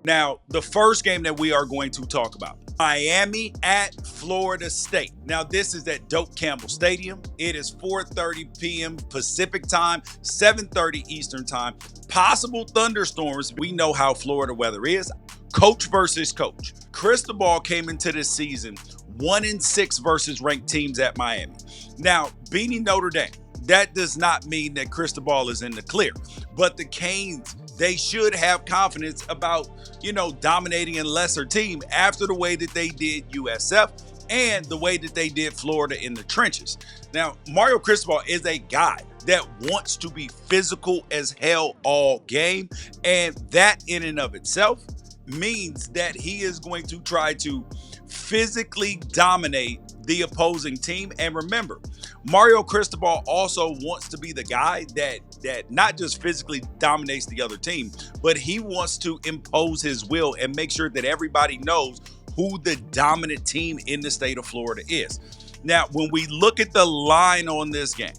Now, the first game that we are going to talk about, Miami at Florida State. Now, this is at Doak Campbell Stadium. It is 4:30 p.m. Pacific time, 7:30 Eastern time. Possible thunderstorms. We know how Florida weather is. Coach versus coach. Cristobal came into this season 1-6 versus ranked teams at Miami. Now, beating Notre Dame, that does not mean that Cristobal is in the clear. But the Canes, they should have confidence about, dominating a lesser team after the way that they did USF and the way that they did Florida in the trenches. Now, Mario Cristobal is a guy that wants to be physical as hell all game. And that in and of itself means that he is going to try to physically dominate the opposing team. And remember, Mario Cristobal also wants to be the guy that not just physically dominates the other team, but he wants to impose his will and make sure that everybody knows who the dominant team in the state of Florida is. Now, when we look at the line on this game,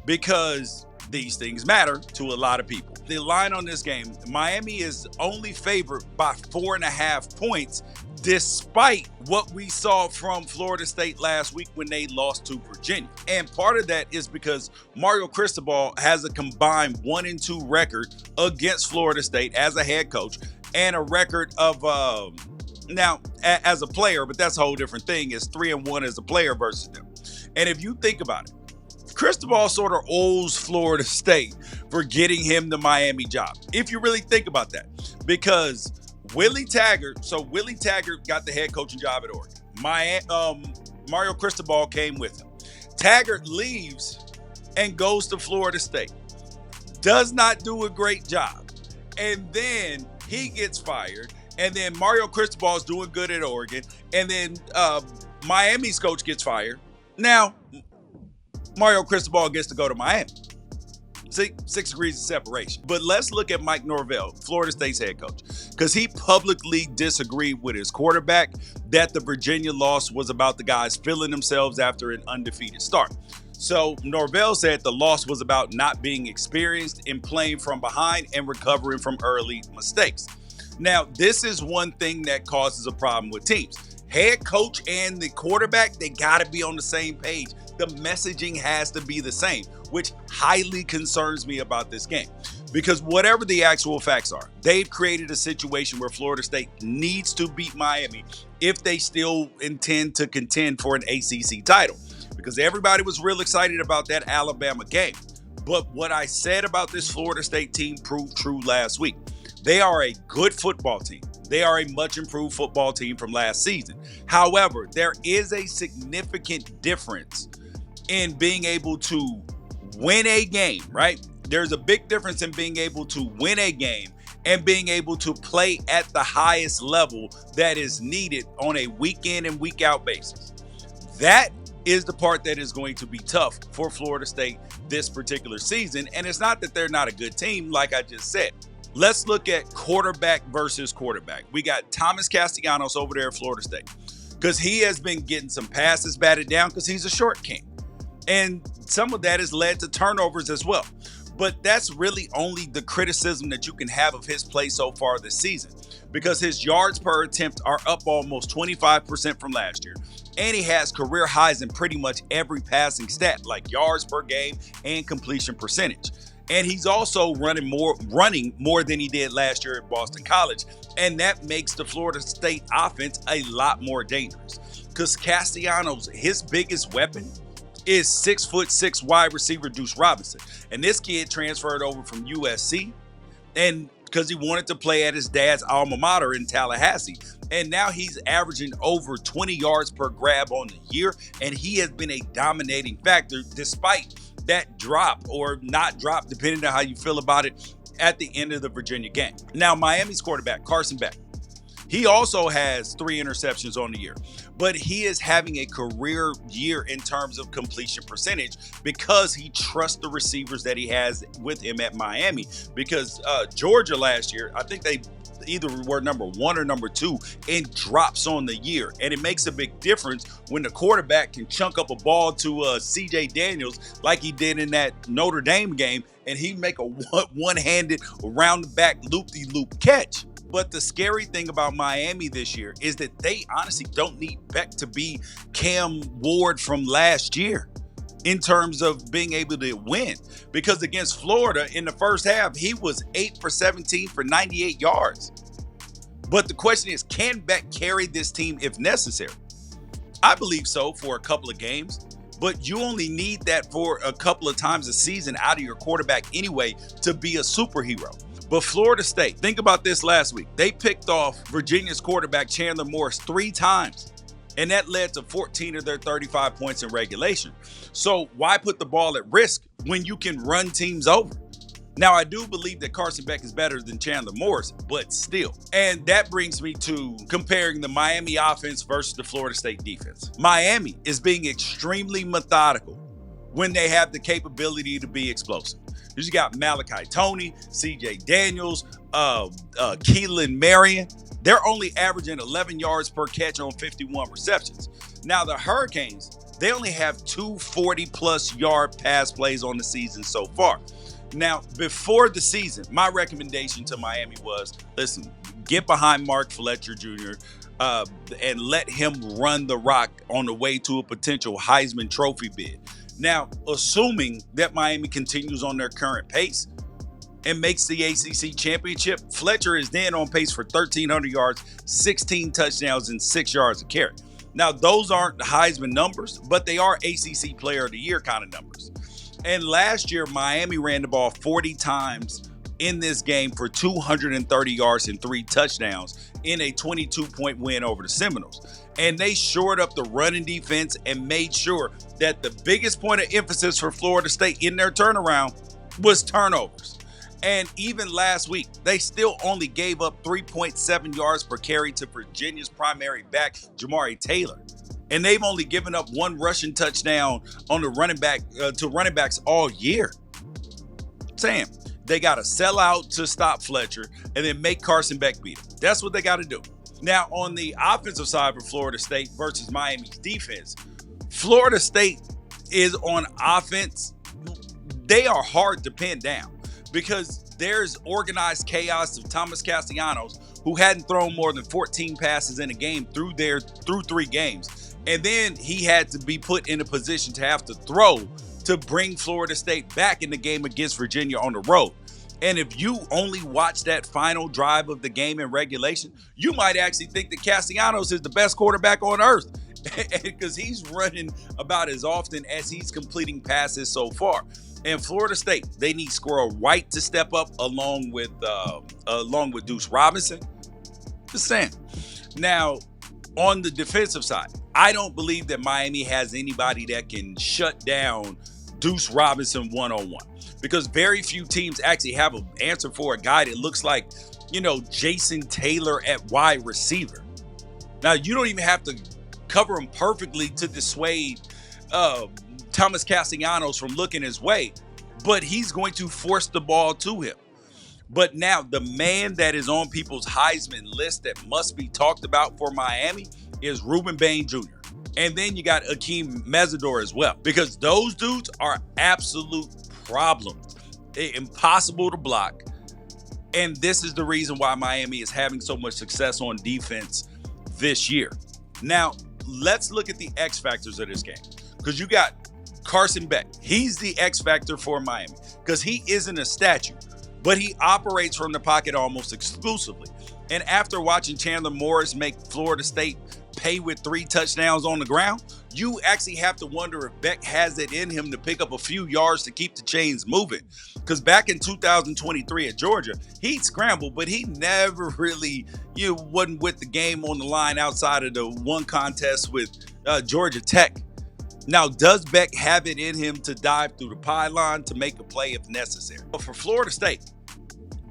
because these things matter to a lot of people, the line on this game, Miami is only favored by 4.5 points, despite what we saw from Florida State last week when they lost to Virginia. And part of that is because Mario Cristobal has a combined 1-2 record against Florida State as a head coach and a record of, now as a player, but that's a whole different thing, is 3-1 as a player versus them. And if you think about it, Cristobal sort of owes Florida State for getting him the Miami job, if you really think about that, because Willie Taggart got the head coaching job at Oregon. Mario Cristobal came with him. Taggart leaves and goes to Florida State. Does not do a great job. And then he gets fired. And then Mario Cristobal is doing good at Oregon. And then Miami's coach gets fired. Now, Mario Cristobal gets to go to Miami. See, 6 degrees of separation. But let's look at Mike Norvell, Florida State's head coach, because he publicly disagreed with his quarterback that the Virginia loss was about the guys feeling themselves after an undefeated start. So Norvell said the loss was about not being experienced in playing from behind and recovering from early mistakes. Now, this is one thing that causes a problem with teams. Head coach and the quarterback, they got to be on the same page. The messaging has to be the same, which highly concerns me about this game. Because whatever the actual facts are, they've created a situation where Florida State needs to beat Miami if they still intend to contend for an ACC title. Because everybody was real excited about that Alabama game. But what I said about this Florida State team proved true last week. They are a good football team. They are a much improved football team from last season. However, there is a significant difference in being able to win a game, right? There's a big difference in being able to win a game and being able to play at the highest level that is needed on a week in and week out basis. That is the part that is going to be tough for Florida State this particular season. And it's not that they're not a good team, like I just said. Let's look at quarterback versus quarterback. We got Thomas Castellanos over there at Florida State because he has been getting some passes batted down because he's a short king. And some of that has led to turnovers as well. But that's really only the criticism that you can have of his play so far this season, because his yards per attempt are up almost 25% from last year. And he has career highs in pretty much every passing stat, like yards per game and completion percentage. And he's also running more than he did last year at Boston College. And that makes the Florida State offense a lot more dangerous. Because Castellanos, his biggest weapon is 6'6" wide receiver Deuce Robinson. And this kid transferred over from USC and because he wanted to play at his dad's alma mater in Tallahassee. And now he's averaging over 20 yards per grab on the year. And he has been a dominating factor despite that drop or not drop, depending on how you feel about it, at the end of the Virginia game. Now, Miami's quarterback, Carson Beck, he also has 3 interceptions on the year, but he is having a career year in terms of completion percentage because he trusts the receivers that he has with him at Miami. Because Georgia last year, I think they either were number 1 or number 2 in drops on the year. And it makes a big difference when the quarterback can chunk up a ball to CJ Daniels like he did in that Notre Dame game, and he make a one-handed around the back loop-de-loop catch. But the scary thing about Miami this year is that they honestly don't need Beck to be Cam Ward from last year in terms of being able to win. Because against Florida in the first half, he was 8 for 17 for 98 yards. But the question is, can Beck carry this team if necessary? I believe so for a couple of games, but you only need that for a couple of times a season out of your quarterback anyway to be a superhero. But Florida State, think about this last week. They picked off Virginia's quarterback Chandler Morris 3 times, and that led to 14 of their 35 points in regulation. So why put the ball at risk when you can run teams over? Now, I do believe that Carson Beck is better than Chandler Morris, but still. And that brings me to comparing the Miami offense versus the Florida State defense. Miami is being extremely methodical when they have the capability to be explosive. You got Malachi Tony, CJ Daniels, Keelan Marion. They're only averaging 11 yards per catch on 51 receptions. Now, the Hurricanes, they only have 2 40-plus yard pass plays on the season so far. Now, before the season, my recommendation to Miami was, listen, get behind Mark Fletcher Jr. And let him run the rock on the way to a potential Heisman Trophy bid. Now, assuming that Miami continues on their current pace and makes the ACC championship, Fletcher is then on pace for 1,300 yards, 16 touchdowns, and 6 yards a carry. Now, those aren't Heisman numbers, but they are ACC Player of the Year kind of numbers. And last year, Miami ran the ball 40 times in this game for 230 yards and 3 touchdowns in a 22-point win over the Seminoles. And they shored up the running defense and made sure that the biggest point of emphasis for Florida State in their turnaround was turnovers. And even last week, they still only gave up 3.7 yards per carry to Virginia's primary back, Jamari Taylor. And they've only given up 1 rushing touchdown on the running backs all year. Sam, they got to sell out to stop Fletcher and then make Carson Beck beat him. That's what they got to do. Now, on the offensive side for Florida State versus Miami's defense, Florida State is on offense. They are hard to pin down because there's organized chaos of Thomas Castellanos, who hadn't thrown more than 14 passes in a game through 3 games. And then he had to be put in a position to have to throw to bring Florida State back in the game against Virginia on the road. And if you only watch that final drive of the game in regulation, you might actually think that Castellanos is the best quarterback on earth because he's running about as often as he's completing passes so far. And Florida State, they need Squirrel White to step up along with Deuce Robinson. Just saying. Now, on the defensive side, I don't believe that Miami has anybody that can shut down Deuce Robinson one-on-one, because very few teams actually have an answer for a guy that looks like, Jason Taylor at wide receiver. Now, you don't even have to cover him perfectly to dissuade Thomas Castellanos from looking his way, but he's going to force the ball to him. But now the man that is on people's Heisman list that must be talked about for Miami is Reuben Bain Jr. And then you got Akeem Mesidor as well, because those dudes are absolute problems. Impossible to block. And this is the reason why Miami is having so much success on defense this year. Now, let's look at the X factors of this game, because you got Carson Beck. He's the X factor for Miami because he isn't a statue, but he operates from the pocket almost exclusively. And after watching Chandler Morris make Florida State pay with 3 touchdowns on the ground, you actually have to wonder if Beck has it in him to pick up a few yards to keep the chains moving. Because back in 2023 at Georgia, he'd scramble, but he never really, wasn't with the game on the line outside of the one contest with Georgia Tech. Now, does Beck have it in him to dive through the pylon to make a play if necessary? But for Florida State,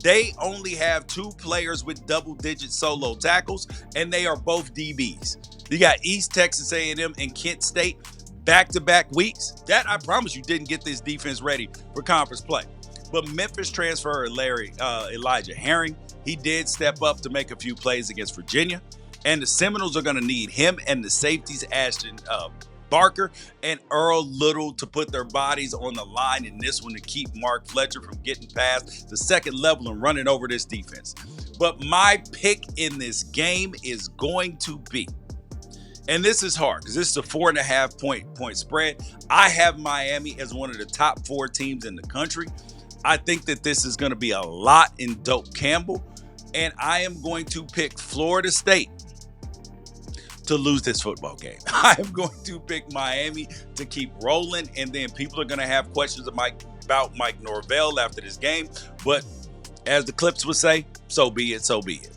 they only have 2 players with double-digit solo tackles, and they are both DBs. You got East Texas A&M and Kent State back-to-back weeks. That, I promise you, didn't get this defense ready for conference play. But Memphis transfer Elijah Herring, he did step up to make a few plays against Virginia. And the Seminoles are going to need him and the safeties, Barker and Earl Little to put their bodies on the line in this one to keep Mark Fletcher from getting past the second level and running over this defense. But my pick in this game is going to be, and this is hard because this is a 4.5 point spread. I have Miami as one of the top 4 teams in the country. I think that this is going to be a lot in Doak Campbell, and I am going to pick Florida State to lose this football game. I am going to pick Miami to keep rolling, and then people are going to have questions about Mike Norvell after this game. But as the clips would say, so be it, so be it.